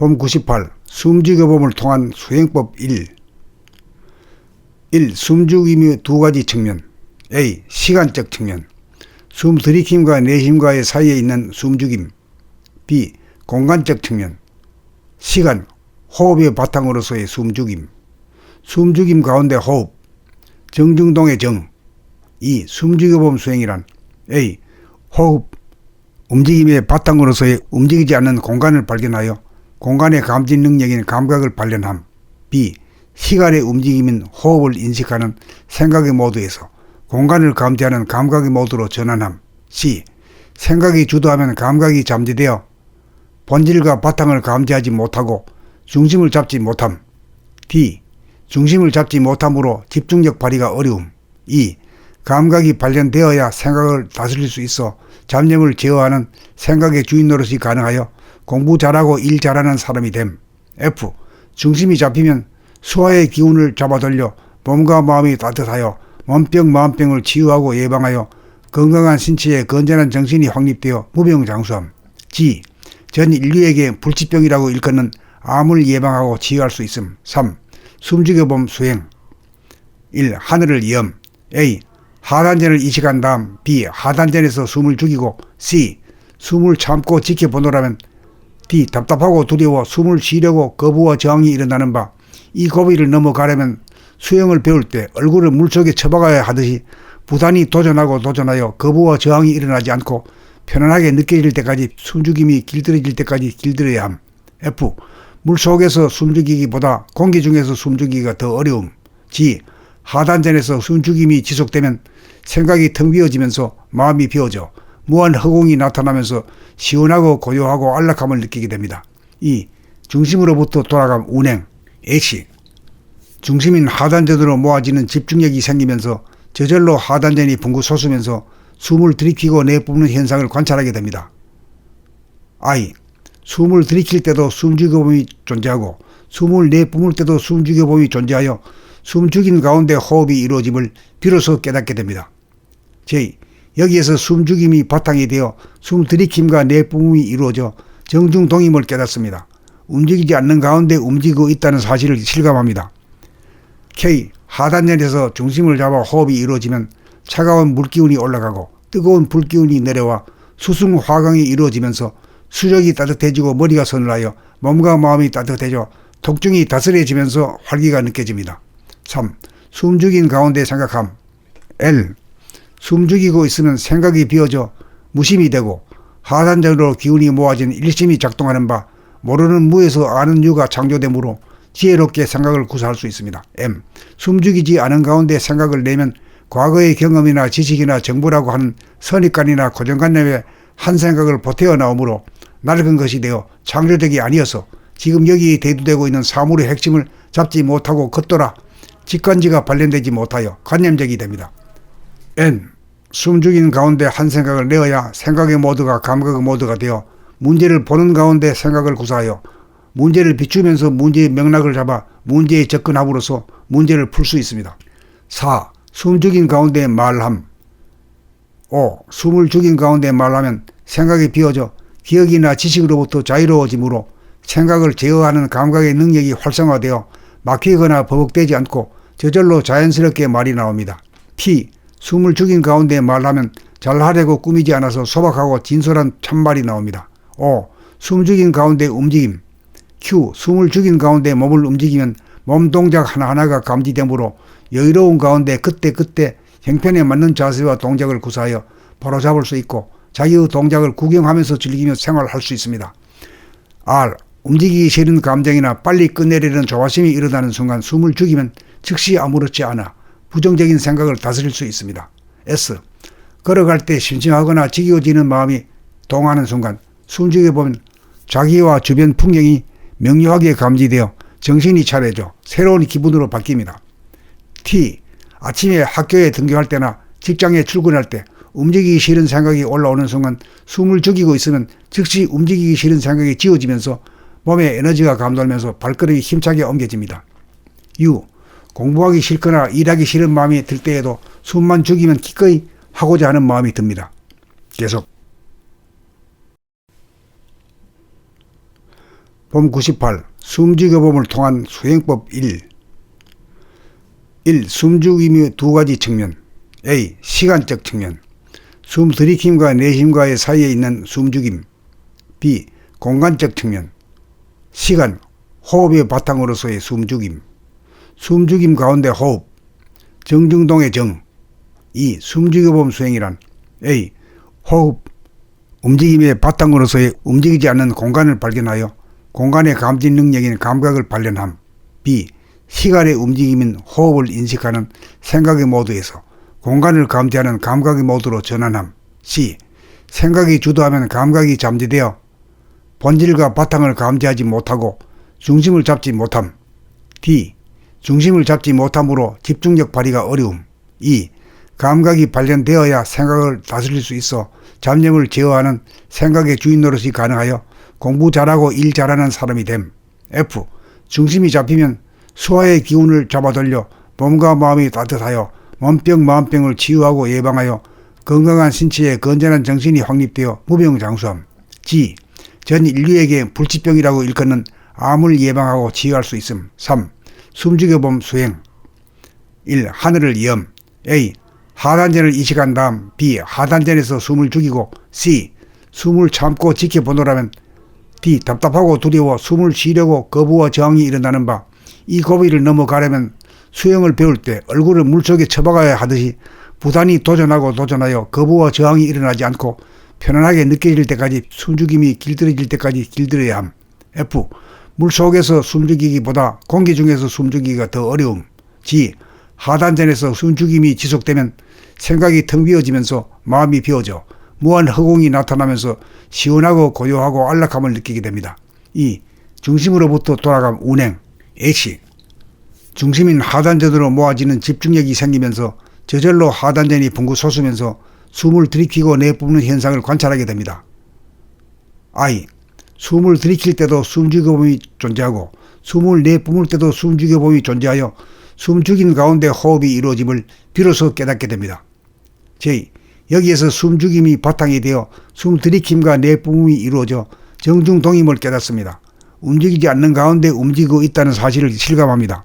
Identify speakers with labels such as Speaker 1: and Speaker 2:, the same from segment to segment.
Speaker 1: 봄 98 숨죽여봄을 통한 수행법 1. 숨죽임의 두 가지 측면. A. 시간적 측면. 숨 들이킴과 내쉼과의 사이에 있는 숨죽임. B. 공간적 측면. 시간, 호흡의 바탕으로서의 숨죽임. 숨죽임 가운데 호흡. 정중동의 정. 2. 숨죽여봄 수행이란 A. 호흡, 움직임의 바탕으로서의 움직이지 않는 공간을 발견하여 공간의 감지 능력인 감각을 발견함. B. 시간의 움직임인 호흡을 인식하는 생각의 모드에서 공간을 감지하는 감각의 모드로 전환함. C. 생각이 주도하면 감각이 잠재되어 본질과 바탕을 감지하지 못하고 중심을 잡지 못함. D. 중심을 잡지 못함으로 집중력 발휘가 어려움. E. 감각이 발견되어야 생각을 다스릴 수 있어 잡념을 제어하는 생각의 주인 노릇이 가능하여 공부 잘하고 일 잘하는 사람이 됨. F. 중심이 잡히면 수화의 기운을 잡아돌려 몸과 마음이 따뜻하여 몸병 마음병을 치유하고 예방하여 건강한 신체에 건전한 정신이 확립되어 무병장수함. G. 전 인류에게 불치병이라고 일컫는 암을 예방하고 치유할 수 있음. 3. 숨죽여봄 수행 1. 하늘을 염. A. 하단전을 이식한 다음 B. 하단전에서 숨을 죽이고 C. 숨을 참고 지켜보노라면 D. 답답하고 두려워 숨을 쉬려고 거부와 저항이 일어나는 바 이 고비를 넘어가려면 수영을 배울 때 얼굴을 물속에 쳐박아야 하듯이 부단히 도전하여 거부와 저항이 일어나지 않고 편안하게 느껴질 때까지 숨죽임이 길들여질 때까지 길들여야 함. F. 물속에서 숨죽이기보다 공기 중에서 숨죽이기가 더 어려움. G. 하단전에서 숨죽임이 지속되면 생각이 텅 비어지면서 마음이 비어져 무한 허공이 나타나면서 시원하고 고요하고 안락함을 느끼게 됩니다. 2. 중심으로부터 돌아감 운행. H. 중심인 하단전으로 모아지는 집중력이 생기면서 저절로 하단전이 붕고 솟으면서 숨을 들이키고 내뿜는 현상을 관찰하게 됩니다. I. 숨을 들이킬 때도 숨죽여봄이 존재하고 숨을 내뿜을 때도 숨죽여봄이 존재하여 숨죽인 가운데 호흡이 이루어짐을 비로소 깨닫게 됩니다. J. 여기에서 숨죽임이 바탕이 되어 숨 들이킴과 내뿜음이 이루어져 정중동임을 깨닫습니다. 움직이지 않는 가운데 움직이고 있다는 사실을 실감합니다. K. 하단전에서 중심을 잡아 호흡이 이루어지면 차가운 물기운이 올라가고 뜨거운 불기운이 내려와 수승화강이 이루어지면서 수력이 따뜻해지고 머리가 서늘하여 몸과 마음이 따뜻해져 통증이 다스려지면서 활기가 느껴집니다. 3. 숨죽인 가운데 생각함. L. 숨죽이고 있으면 생각이 비어져 무심이 되고 하단전으로 기운이 모아진 일심이 작동하는 바 모르는 무에서 아는 유가 창조되므로 지혜롭게 생각을 구사할 수 있습니다. M. 숨죽이지 않은 가운데 생각을 내면 과거의 경험이나 지식이나 정보라고 하는 선입관이나 고정관념에 한 생각을 보태어 나오므로 낡은 것이 되어 창조적이 아니어서 지금 여기 대두되고 있는 사물의 핵심을 잡지 못하고 겉돌아 직관지가 발견되지 못하여 관념적이 됩니다. N. 숨죽인 가운데 한 생각을 내어야 생각의 모드가 감각의 모드가 되어 문제를 보는 가운데 생각을 구사하여 문제를 비추면서 문제의 맥락을 잡아 문제에 접근함으로써 문제를 풀 수 있습니다. 4. 숨죽인 가운데 말함. 5. 숨을 죽인 가운데 말하면 생각이 비어져 기억이나 지식으로부터 자유로워지므로 생각을 제어하는 감각의 능력이 활성화되어 막히거나 버벅대지 않고 저절로 자연스럽게 말이 나옵니다. P. 숨을 죽인 가운데 말하면 잘하려고 꾸미지 않아서 소박하고 진솔한 참말이 나옵니다. 5. 숨 죽인 가운데 움직임. Q. 숨을 죽인 가운데 몸을 움직이면 몸 동작 하나하나가 감지되므로 여유로운 가운데 그때그때 형편에 맞는 자세와 동작을 구사하여 바로잡을 수 있고 자기의 동작을 구경하면서 즐기며 생활할 수 있습니다. R. 움직이기 싫은 감정이나 빨리 끝내려는 조바심이 일어나는 순간 숨을 죽이면 즉시 아무렇지 않아 부정적인 생각을 다스릴 수 있습니다. S. 걸어갈 때 심심하거나 지겨워지는 마음이 동하는 순간 숨죽여보면 자기와 주변 풍경이 명료하게 감지되어 정신이 차려져 새로운 기분으로 바뀝니다. T. 아침에 학교에 등교할 때나 직장에 출근할 때 움직이기 싫은 생각이 올라오는 순간 숨을 죽이고 있으면 즉시 움직이기 싫은 생각이 지워지면서 몸에 에너지가 감돌면서 발걸음이 힘차게 옮겨집니다. U. 공부하기 싫거나 일하기 싫은 마음이 들 때에도 숨만 죽이면 기꺼이 하고자 하는 마음이 듭니다. 계속 봄 98. 숨죽여봄을 통한 수행법 1. 1. 숨죽임의 두 가지 측면. A. 시간적 측면. 숨 들이킴과 내쉼과의 사이에 있는 숨죽임. B. 공간적 측면. 시간, 호흡의 바탕으로서의 숨죽임. 숨죽임 가운데 호흡. 정중동의 정. 2. 숨죽여봄 수행이란 A. 호흡, 움직임의 바탕으로서의 움직이지 않는 공간을 발견하여 공간의 감지 능력인 감각을 발견함. B. 시간의 움직임인 호흡을 인식하는 생각의 모드에서 공간을 감지하는 감각의 모드로 전환함. C. 생각이 주도하면 감각이 잠재되어 본질과 바탕을 감지하지 못하고 중심을 잡지 못함. D. 중심을 잡지 못함으로 집중력 발휘가 어려움. E. 감각이 발견되어야 생각을 다스릴 수 있어 잡념을 제어하는 생각의 주인 노릇이 가능하여 공부 잘하고 일 잘하는 사람이 됨. F. 중심이 잡히면 수화의 기운을 잡아돌려 몸과 마음이 따뜻하여 몸병 마음병을 치유하고 예방하여 건강한 신체에 건전한 정신이 확립되어 무병장수함. G. 전 인류에게 불치병이라고 일컫는 암을 예방하고 치유할 수 있음. 3. 숨죽여봄 수행. 1. 하늘을 염. A. 하단전을 이식한 다음 B. 하단전에서 숨을 죽이고 C. 숨을 참고 지켜보노라면 D. 답답하고 두려워 숨을 쉬려고 거부와 저항이 일어나는 바 이 고비를 넘어가려면 수영을 배울 때 얼굴을 물속에 쳐박아야 하듯이 부단히 도전하여 거부와 저항이 일어나지 않고 편안하게 느껴질 때까지 숨죽임이 길들여질 때까지 길들여야 함. F. 물속에서 숨죽이기보다 공기 중에서 숨죽이기가 더 어려움. G. 하단전에서 숨죽임이 지속되면 생각이 텅 비어지면서 마음이 비어져 무한 허공이 나타나면서 시원하고 고요하고 안락함을 느끼게 됩니다. 2. 중심으로부터 돌아감 운행. H. 중심인 하단전으로 모아지는 집중력이 생기면서 저절로 하단전이 붕고 솟으면서 숨을 들이키고 내뿜는 현상을 관찰하게 됩니다. I. 숨을 들이킬 때도 숨죽여봄이 존재하고 숨을 내뿜을 때도 숨죽여봄이 존재하여 숨죽인 가운데 호흡이 이루어짐을 비로소 깨닫게 됩니다. J. 여기에서 숨죽임이 바탕이 되어 숨 들이킴과 내뿜음이 이루어져 정중동임을 깨닫습니다. 움직이지 않는 가운데 움직이고 있다는 사실을 실감합니다.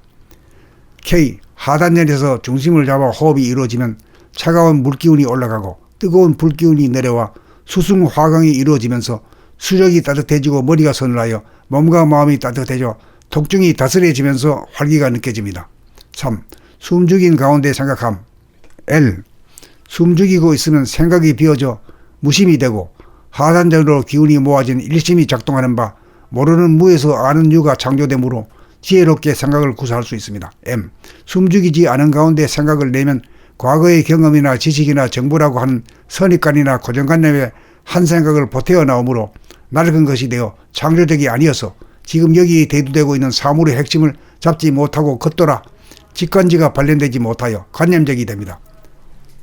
Speaker 1: K. 하단전에서 중심을 잡아 호흡이 이루어지면 차가운 물기운이 올라가고 뜨거운 불기운이 내려와 수승화강이 이루어지면서 수력이 따뜻해지고 머리가 서늘하여 몸과 마음이 따뜻해져 통증이 다스려지면서 활기가 느껴집니다. 3. 숨죽인 가운데 생각함. L. 숨죽이고 있으면 생각이 비어져 무심이 되고 하단전으로 기운이 모아진 일심이 작동하는 바 모르는 무에서 아는 유가 창조되므로 지혜롭게 생각을 구사할 수 있습니다. M. 숨죽이지 않은 가운데 생각을 내면 과거의 경험이나 지식이나 정보라고 하는 선입관이나 고정관념에 한 생각을 보태어 나오므로 낡은 것이 되어 창조적이 아니어서 지금 여기에 대두되고 있는 사물의 핵심을 잡지 못하고 겉돌아 직관지가 발견되지 못하여 관념적이 됩니다.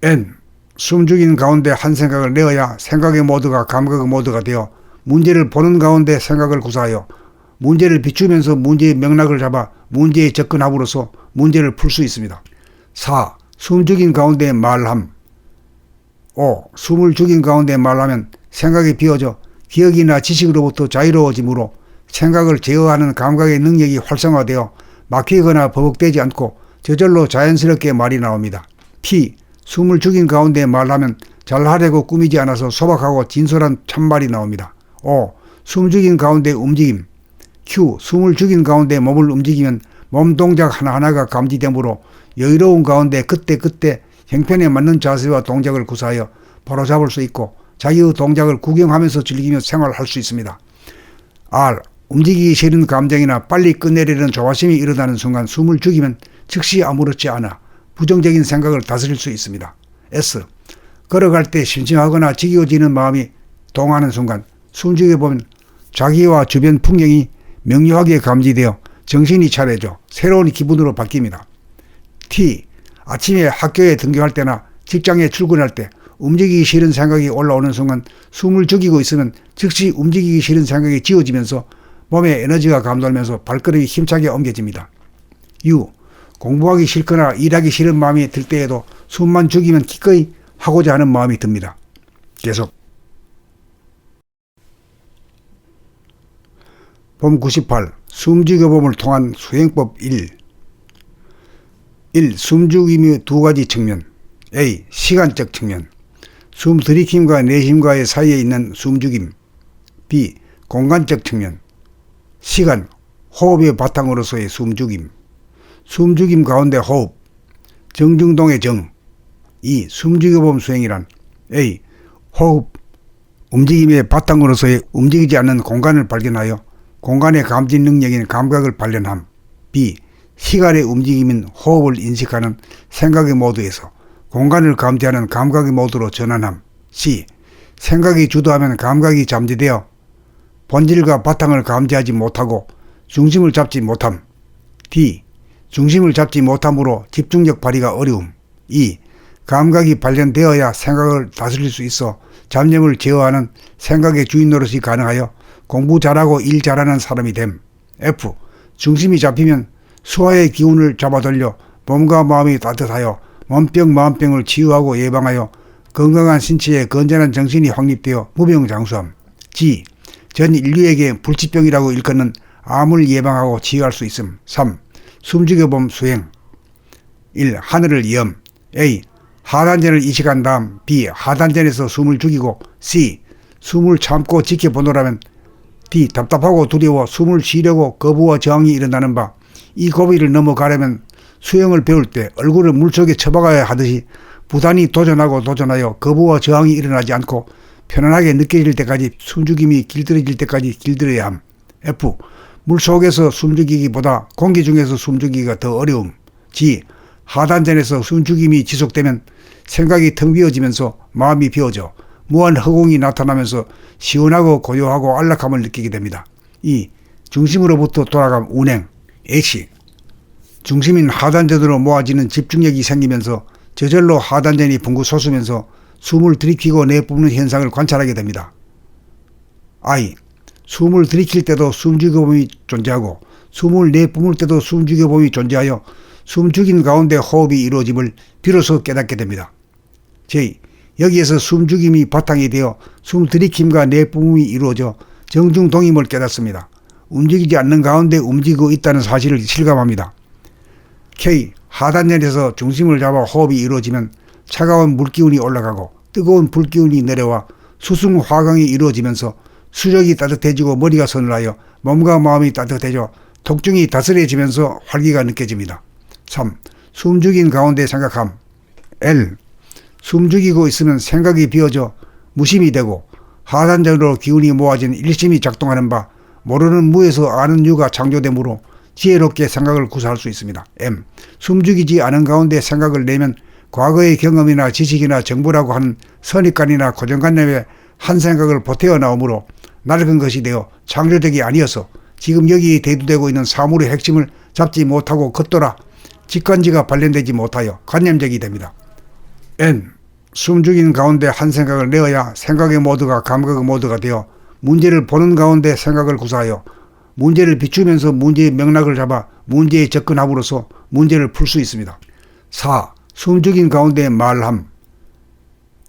Speaker 1: N. 숨죽인 가운데 한 생각을 내어야 생각의 모드가 감각의 모드가 되어 문제를 보는 가운데 생각을 구사하여 문제를 비추면서 문제의 맥락을 잡아 문제에 접근함으로써 문제를 풀 수 있습니다. 4. 숨죽인 가운데 말함. 5. 숨을 죽인 가운데 말하면 생각이 비어져 기억이나 지식으로부터 자유로워지므로 생각을 제어하는 감각의 능력이 활성화되어 막히거나 버벅대지 않고 저절로 자연스럽게 말이 나옵니다. P. 숨을 죽인 가운데 말하면 잘하려고 꾸미지 않아서 소박하고 진솔한 참말이 나옵니다. 5. 숨 죽인 가운데 움직임. Q. 숨을 죽인 가운데 몸을 움직이면 몸 동작 하나하나가 감지되므로 여유로운 가운데 그때그때 형편에 맞는 자세와 동작을 구사하여 바로잡을 수 있고 자기의 동작을 구경하면서 즐기며 생활할 수 있습니다. R. 움직이기 싫은 감정이나 빨리 끝내려는 조바심이 일어나는 순간 숨을 죽이면 즉시 아무렇지 않아 부정적인 생각을 다스릴 수 있습니다. S. 걸어갈 때 심심하거나 지겨워지는 마음이 동하는 순간 숨죽여보면 자기와 주변 풍경이 명료하게 감지되어 정신이 차려져 새로운 기분으로 바뀝니다. T. 아침에 학교에 등교할 때나 직장에 출근할 때 움직이기 싫은 생각이 올라오는 순간 숨을 죽이고 있으면 즉시 움직이기 싫은 생각이 지워지면서 몸에 에너지가 감돌면서 발걸음이 힘차게 옮겨집니다. U. 공부하기 싫거나 일하기 싫은 마음이 들 때에도 숨만 죽이면 기꺼이 하고자 하는 마음이 듭니다. 계속. 봄 98 숨죽여봄을 통한 수행법 1. 숨죽임의 두 가지 측면. A. 시간적 측면. 숨 들이킴과 내쉼과의 사이에 있는 숨죽임. B. 공간적 측면. 시간, 호흡의 바탕으로서의 숨죽임. 숨죽임 가운데 호흡. 정중동의 정. 2. 숨죽여봄 수행이란 A. 호흡, 움직임의 바탕으로서의 움직이지 않는 공간을 발견하여 공간의 감지 능력인 감각을 발견함. B. 시간의 움직임인 호흡을 인식하는 생각의 모드에서 공간을 감지하는 감각의 모드로 전환함. C. 생각이 주도하면 감각이 잠재되어 본질과 바탕을 감지하지 못하고 중심을 잡지 못함. D. 중심을 잡지 못함으로 집중력 발휘가 어려움. E. 감각이 발견되어야 생각을 다스릴 수 있어 잡념을 제어하는 생각의 주인 노릇이 가능하여 공부 잘하고 일 잘하는 사람이 됨. F. 중심이 잡히면 수화의 기운을 잡아들여 몸과 마음이 따뜻하여 몸병 마음병을 치유하고 예방하여 건강한 신체에 건전한 정신이 확립되어 무병장수함. G. 전 인류에게 불치병이라고 일컫는 암을 예방하고 치유할 수 있음. 3. 숨죽여봄 수행. 1. 하늘을 염. A. 하단전을 이식한 다음 B. 하단전에서 숨을 죽이고 C. 숨을 참고 지켜보노라면 D. 답답하고 두려워 숨을 쉬려고 거부와 저항이 일어나는 바 이 고비를 넘어가려면 수영을 배울 때 얼굴을 물속에 쳐박아야 하듯이 부단히 도전하여 거부와 저항이 일어나지 않고 편안하게 느껴질 때까지 숨죽임이 길들여질 때까지 길들여야 함. F. 물속에서 숨죽이기보다 공기 중에서 숨죽이기가 더 어려움. G. 하단전에서 숨죽임이 지속되면 생각이 텅 비어지면서 마음이 비어져 무한 허공이 나타나면서 시원하고 고요하고 안락함을 느끼게 됩니다. 2. 중심으로부터 돌아감 운행. H. 중심인 하단전으로 모아지는 집중력이 생기면서 저절로 하단전이 붕고 솟으면서 숨을 들이키고 내뿜는 현상을 관찰하게 됩니다. I. 숨을 들이킬 때도 숨죽여봄이 존재하고 숨을 내뿜을 때도 숨죽여봄이 존재하여 숨죽인 가운데 호흡이 이루어짐을 비로소 깨닫게 됩니다. J. 여기에서 숨죽임이 바탕이 되어 숨 들이킴과 내뿜음이 이루어져 정중동임을 깨닫습니다. 움직이지 않는 가운데 움직이고 있다는 사실을 실감합니다. K. 하단전에서 중심을 잡아 호흡이 이루어지면 차가운 물기운이 올라가고 뜨거운 불기운이 내려와 수승화강이 이루어지면서 수력이 따뜻해지고 머리가 서늘하여 몸과 마음이 따뜻해져 통증이 다스려지면서 활기가 느껴집니다. 3. 숨죽인 가운데 생각함. L. 숨죽이고 있으면 생각이 비어져 무심이 되고 하단전으로 기운이 모아진 일심이 작동하는 바 모르는 무에서 아는 유가 창조되므로 지혜롭게 생각을 구사할 수 있습니다. M. 숨죽이지 않은 가운데 생각을 내면 과거의 경험이나 지식이나 정보라고 하는 선입관이나 고정관념에 한 생각을 보태어 나오므로 낡은 것이 되어 창조적이 아니어서 지금 여기 대두되고 있는 사물의 핵심을 잡지 못하고 겉돌아 직관지가 발견되지 못하여 관념적이 됩니다. N. 숨죽인 가운데 한 생각을 내어야 생각의 모드가 감각의 모드가 되어 문제를 보는 가운데 생각을 구사하여 문제를 비추면서 문제의 맥락을 잡아 문제에 접근함으로써 문제를 풀 수 있습니다. 4. 숨죽인 가운데 말함.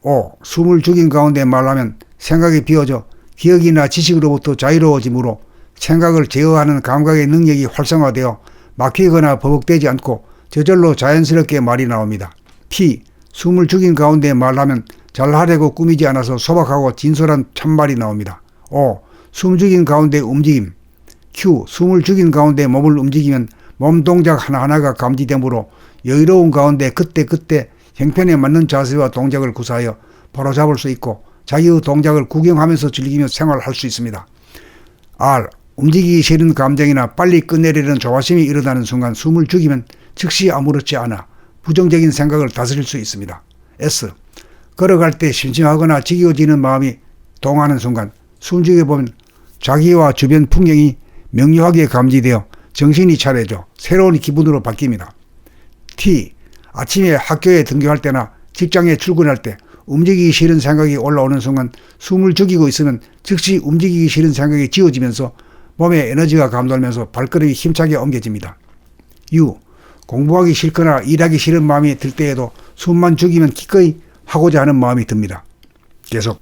Speaker 1: 5. 숨을 죽인 가운데 말하면 생각이 비어져 기억이나 지식으로부터 자유로워지므로 생각을 제어하는 감각의 능력이 활성화되어 막히거나 버벅대지 않고 저절로 자연스럽게 말이 나옵니다. P. 숨을 죽인 가운데 말하면 잘하려고 꾸미지 않아서 소박하고 진솔한 참말이 나옵니다. 5. 숨 죽인 가운데 움직임. Q. 숨을 죽인 가운데 몸을 움직이면 몸 동작 하나하나가 감지되므로 여유로운 가운데 그때그때 형편에 맞는 자세와 동작을 구사하여 바로잡을 수 있고 자기의 동작을 구경하면서 즐기며 생활할 수 있습니다. R. 움직이기 싫은 감정이나 빨리 끝내려는 조바심이 일어나는 순간 숨을 죽이면 즉시 아무렇지 않아 부정적인 생각을 다스릴 수 있습니다. S. 걸어갈 때 심심하거나 지겨워지는 마음이 동하는 순간 숨죽여보면 자기와 주변 풍경이 명료하게 감지되어 정신이 차려져 새로운 기분으로 바뀝니다. T. 아침에 학교에 등교할 때나 직장에 출근할 때 움직이기 싫은 생각이 올라오는 순간 숨을 죽이고 있으면 즉시 움직이기 싫은 생각이 지워지면서 몸에 에너지가 감돌면서 발걸음이 힘차게 옮겨집니다. U. 공부하기 싫거나 일하기 싫은 마음이 들 때에도 숨만 죽이면 기꺼이 하고자 하는 마음이 듭니다. 계속